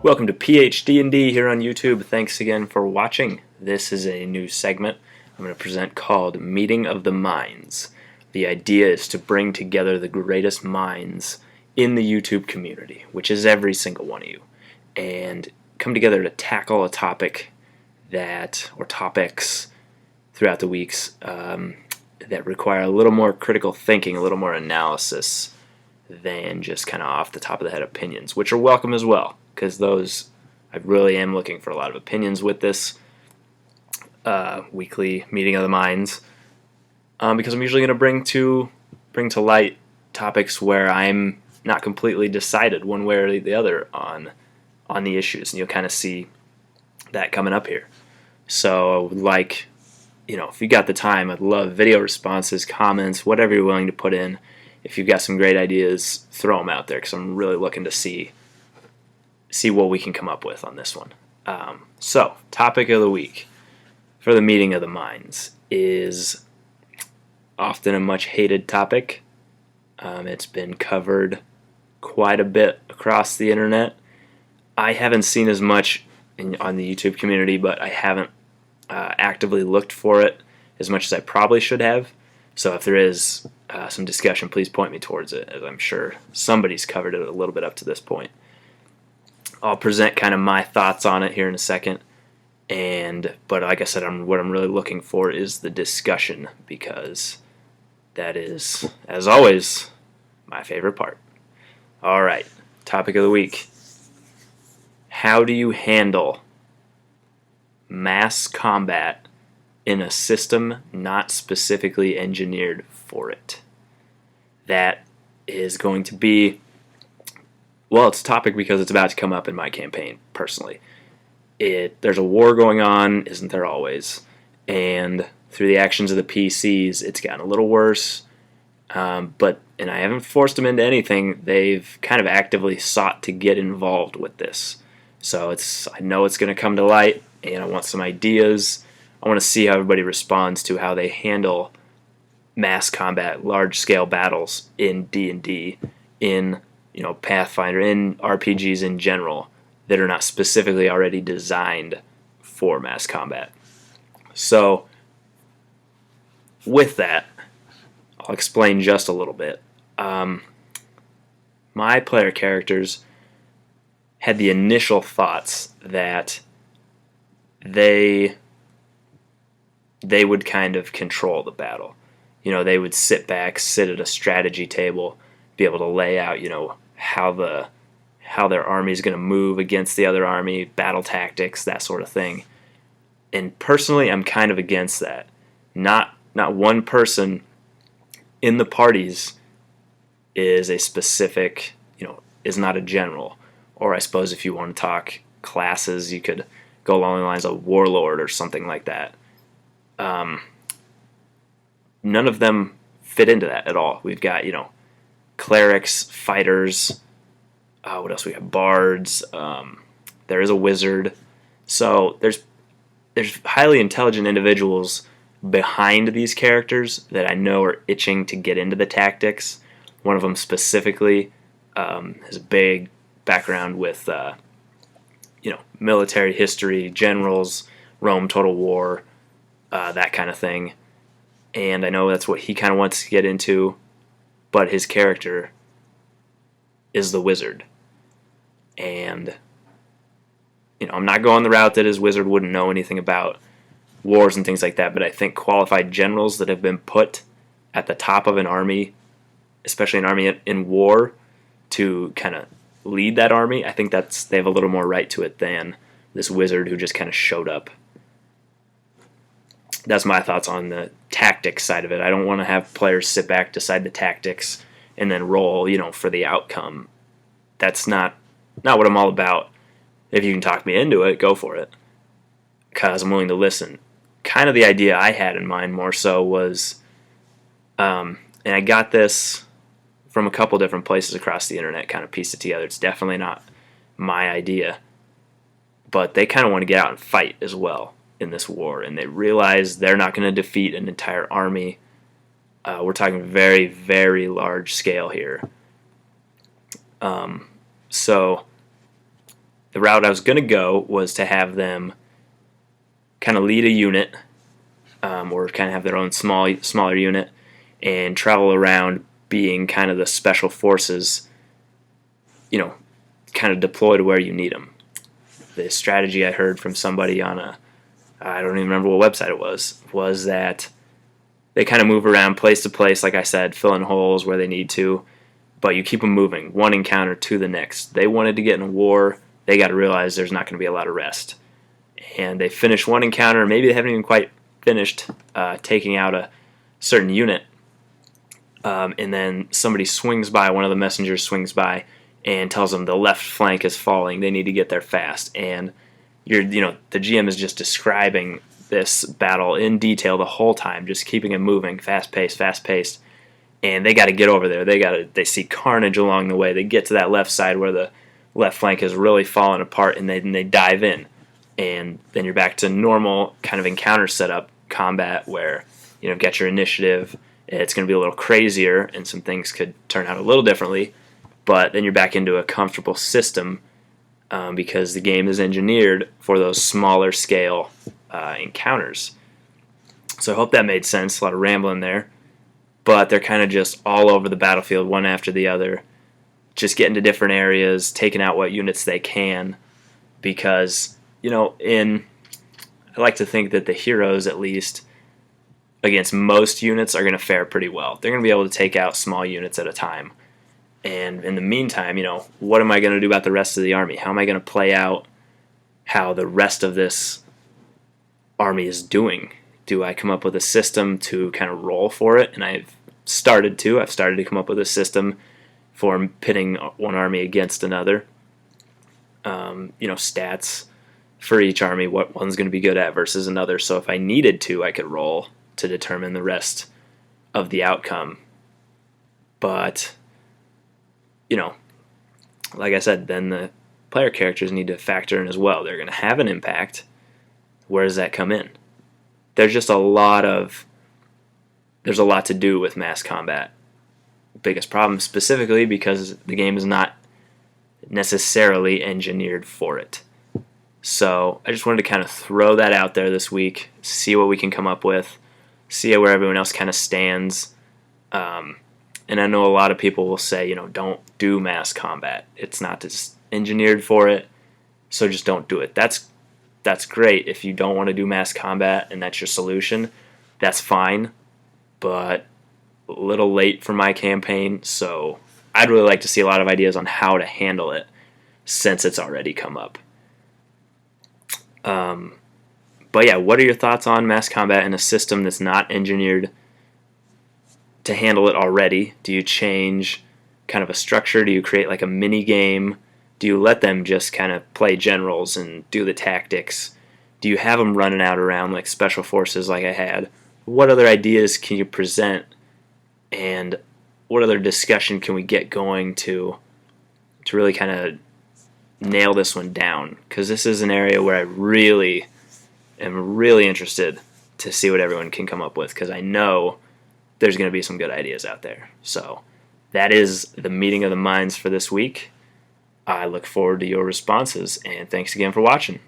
Welcome to PhD&D here on YouTube. Thanks again for watching. This is a new segment I'm going to present called Meeting of the Minds. The idea is to bring together the greatest minds in the YouTube community, which is every single one of you, and come together to tackle a topic or topics throughout the weeks that require a little more critical thinking, a little more analysis than just kind of off the top of the head opinions, which are welcome as well, because those, I really am looking for a lot of opinions with this weekly meeting of the minds, because I'm usually going to bring to light topics where I'm not completely decided one way or the other on the issues, and you'll kind of see that coming up here. So I would like, if you got the time, I'd love video responses, comments, whatever you're willing to put in. If you've got some great ideas, throw them out there, because I'm really looking to see what we can come up with on this one. So, topic of the week for the meeting of the minds is often a much hated topic. It's been covered quite a bit across the internet. I haven't seen as much on the YouTube community, but I haven't actively looked for it as much as I probably should have. So if there is some discussion, please point me towards it, as I'm sure somebody's covered it a little bit up to this point. I'll present kind of my thoughts on it here in a second, but like I said, what I'm really looking for is the discussion, because that is, as always, my favorite part. All right, topic of the week. How do you handle mass combat in a system not specifically engineered for it? That is going to be, well, it's a topic because it's about to come up in my campaign, personally. There's a war going on, isn't there always? And through the actions of the PCs, it's gotten a little worse. And I haven't forced them into anything. They've kind of actively sought to get involved with this. So I know it's going to come to light, and I want some ideas. I want to see how everybody responds to how they handle mass combat, large-scale battles in D&D, in Pathfinder, in RPGs in general, that are not specifically already designed for mass combat. So, with that, I'll explain just a little bit. My player characters had the initial thoughts that they would kind of control the battle. They would sit at a strategy table, be able to lay out, how their army is going to move against the other army, battle tactics, that sort of thing. And personally, I'm kind of against that. Not one person in the parties is a specific, is not a general. Or I suppose if you want to talk classes, you could go along the lines of warlord or something like that. None of them fit into that at all. We've got, clerics, fighters, what else we have? Bards. There is a wizard. So there's highly intelligent individuals behind these characters that I know are itching to get into the tactics. One of them specifically has a big background with military history, generals, Rome, Total War, that kind of thing. And I know that's what he kind of wants to get into, but his character is the wizard. And I'm not going the route that his wizard wouldn't know anything about wars and things like that, but I think qualified generals that have been put at the top of an army, especially an army in war, to kind of lead that army, I think they have a little more right to it than this wizard who just kind of showed up. That's my thoughts on the tactics side of it. I don't want to have players sit back, decide the tactics, and then roll, for the outcome. That's not what I'm all about. If you can talk me into it, go for it, because I'm willing to listen. Kind of the idea I had in mind more so was, and I got this from a couple different places across the internet, kind of pieced it together. It's definitely not my idea, but they kind of want to get out and fight as well in this war, and they realize they're not going to defeat an entire army. We're talking very, very large scale here. So the route I was going to go was to have them kind of lead a unit, or kind of have their own smaller unit, and travel around being kind of the special forces, kind of deployed where you need them. The strategy I heard from somebody on I don't even remember what website it was that they kind of move around place to place, like I said, filling holes where they need to, but you keep them moving, one encounter to the next. They wanted to get in a war, they got to realize there's not going to be a lot of rest. And they finish one encounter, maybe they haven't even quite finished taking out a certain unit, and then somebody swings by, one of the messengers swings by, and tells them the left flank is falling, they need to get there fast. And the GM is just describing this battle in detail the whole time, just keeping it moving, fast paced, and they got to get over there. They see carnage along the way. They get to that left side where the left flank is really falling apart, and they dive in, and then you're back to normal kind of encounter setup combat where get your initiative. It's going to be a little crazier, and some things could turn out a little differently, but then you're back into a comfortable system. Because the game is engineered for those smaller scale encounters. So I hope that made sense. A lot of rambling there. But they're kind of just all over the battlefield, one after the other, just getting to different areas, taking out what units they can. Because, I like to think that the heroes, at least, against most units, are going to fare pretty well. They're going to be able to take out small units at a time. And in the meantime, what am I going to do about the rest of the army? How am I going to play out how the rest of this army is doing? Do I come up with a system to kind of roll for it? And I've started to come up with a system for pitting one army against another. Stats for each army, what one's going to be good at versus another. So if I needed to, I could roll to determine the rest of the outcome. But like I said, then the player characters need to factor in as well. They're going to have an impact. Where does that come in? There's a lot to do with mass combat. Biggest problem specifically because the game is not necessarily engineered for it. So I just wanted to kind of throw that out there this week, see what we can come up with, see where everyone else kind of stands. And I know a lot of people will say, don't do mass combat. It's not just engineered for it, so just don't do it. That's great. If you don't want to do mass combat and that's your solution, that's fine. But a little late for my campaign, so I'd really like to see a lot of ideas on how to handle it since it's already come up. But yeah, what are your thoughts on mass combat in a system that's not engineered to handle it already? Do you change kind of a structure? Do you create like a mini game? Do you let them just kind of play generals and do the tactics? Do you have them running out around like special forces like I had? What other ideas can you present, and what other discussion can we get going to really kind of nail this one down? Because this is an area where I really am really interested to see what everyone can come up with, because I know there's going to be some good ideas out there. So that is the meeting of the minds for this week. I look forward to your responses, and thanks again for watching.